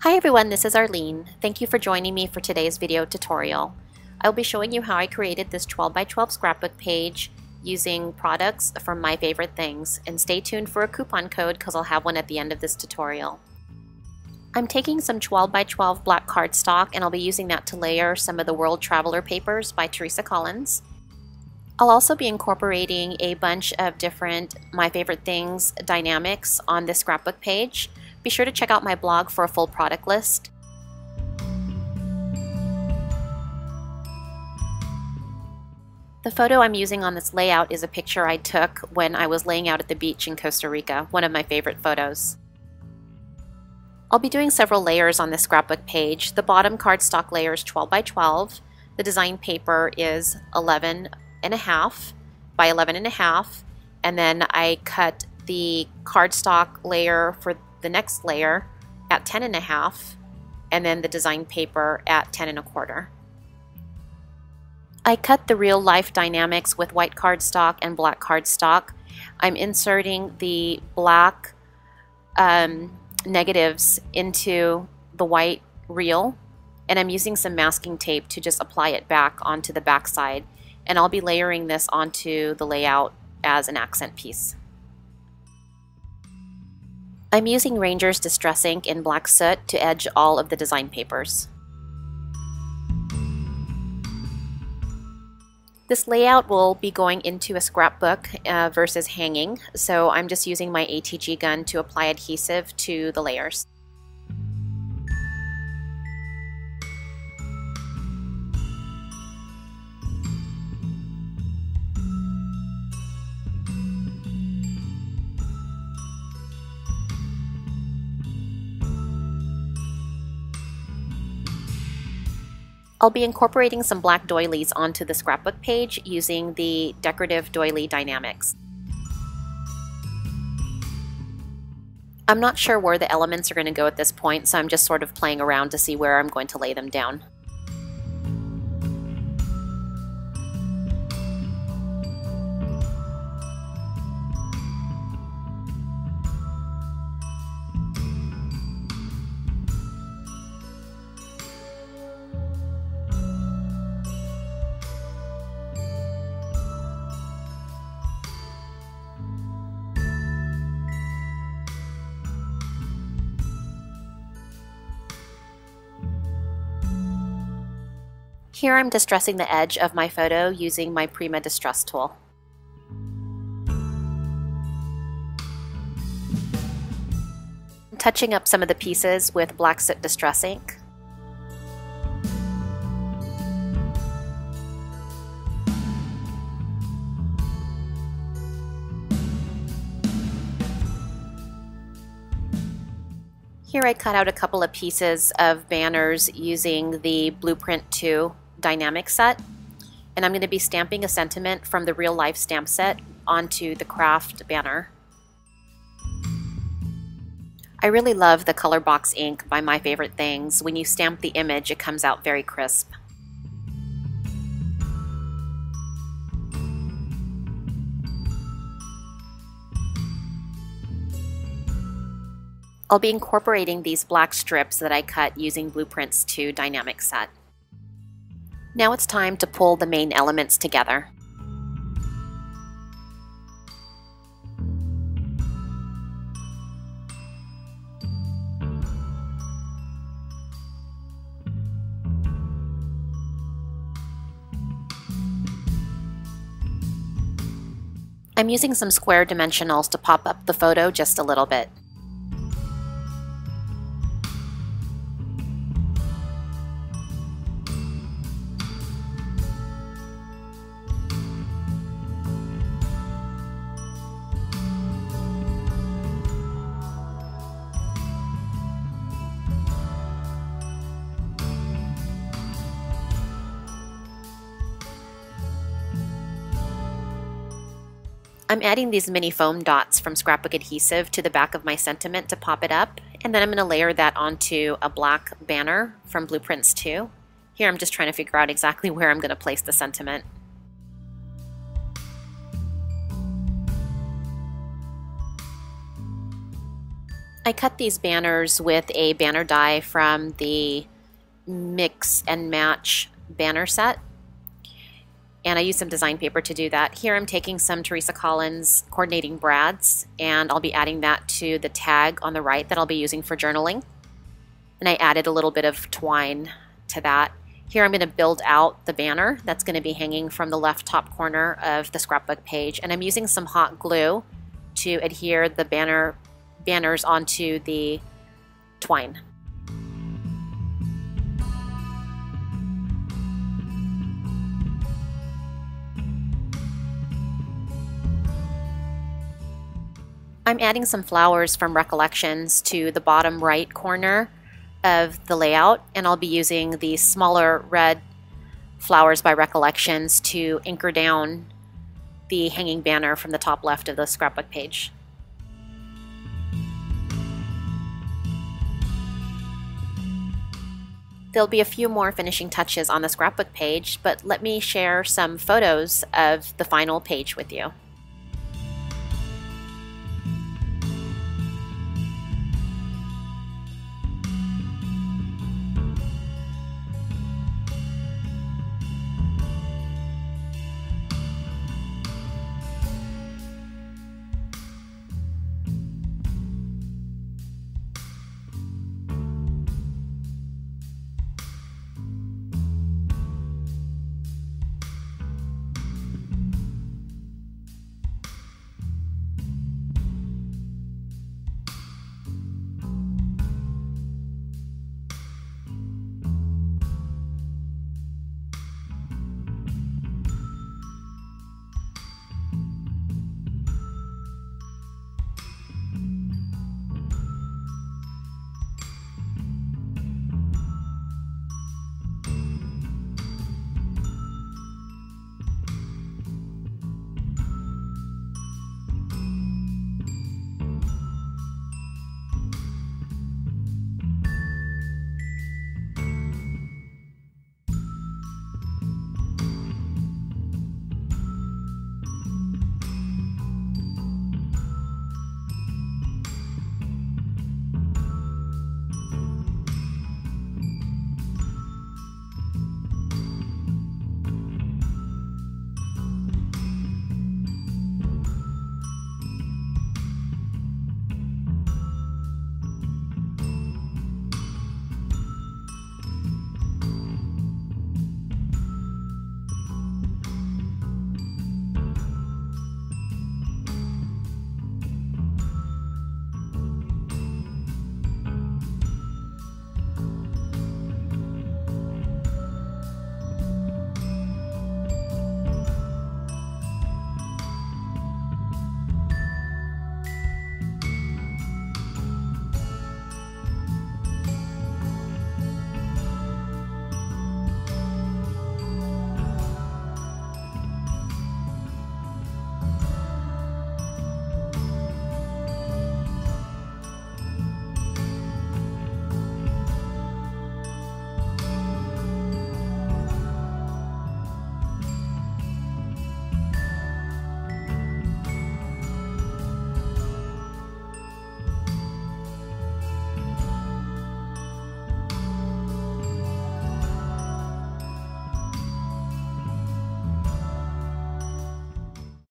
Hi everyone, this is Arlene. Thank you for joining me for today's video tutorial. I'll be showing you how I created this 12 by 12 scrapbook page using products from My Favorite Things, and stay tuned for a coupon code because I'll have one at the end of this tutorial. I'm taking some 12 by 12 black cardstock and I'll be using that to layer some of the World Traveler papers by Teresa Collins. I'll also be incorporating a bunch of different My Favorite Things die-namics on this scrapbook page. Be sure to check out my blog for a full product list. The photo I'm using on this layout is a picture I took when I was laying out at the beach in Costa Rica, one of my favorite photos. I'll be doing several layers on this scrapbook page. The bottom cardstock layer is 12 by 12. The design paper is 11.5 by 11.5, and then I cut the cardstock layer for the next layer at 10.5, and then the design paper at 10.25. I cut the real life die-namics with white cardstock and black cardstock. I'm inserting the black negatives into the white reel, and I'm using some masking tape to just apply it back onto the back side, and I'll be layering this onto the layout as an accent piece. I'm using Ranger's Distress Ink in black soot to edge all of the design papers. This layout will be going into a scrapbook versus hanging, so I'm just using my ATG gun to apply adhesive to the layers. I'll be incorporating some black doilies onto the scrapbook page using the decorative doily die-namics. I'm not sure where the elements are going to go at this point, so I'm just sort of playing around to see where I'm going to lay them down. Here I'm distressing the edge of my photo using my Prima Distress tool. I'm touching up some of the pieces with black soot distress ink. Here I cut out a couple of pieces of banners using the Blueprint 2 die-namic set, and I'm going to be stamping a sentiment from the real life stamp set onto the craft banner. I really love the color box ink by My Favorite Things. When you stamp the image, it comes out very crisp. I'll be incorporating these black strips that I cut using Blueprints 2 die-namic set. Now it's time to pull the main elements together. I'm using some square dimensionals to pop up the photo just a little bit. I'm adding these mini foam dots from scrapbook adhesive to the back of my sentiment to pop it up, and then I'm going to layer that onto a black banner from Blueprints 2. Here I'm just trying to figure out exactly where I'm going to place the sentiment. I cut these banners with a banner die from the Mix and Match banner set, and I used some design paper to do that. Here I'm taking some Teresa Collins coordinating brads, and I'll be adding that to the tag on the right that I'll be using for journaling. And I added a little bit of twine to that. Here I'm going to build out the banner that's going to be hanging from the left top corner of the scrapbook page, and I'm using some hot glue to adhere the banners onto the twine. I'm adding some flowers from Recollections to the bottom right corner of the layout, and I'll be using the smaller red flowers by Recollections to anchor down the hanging banner from the top left of the scrapbook page. There'll be a few more finishing touches on the scrapbook page, but let me share some photos of the final page with you.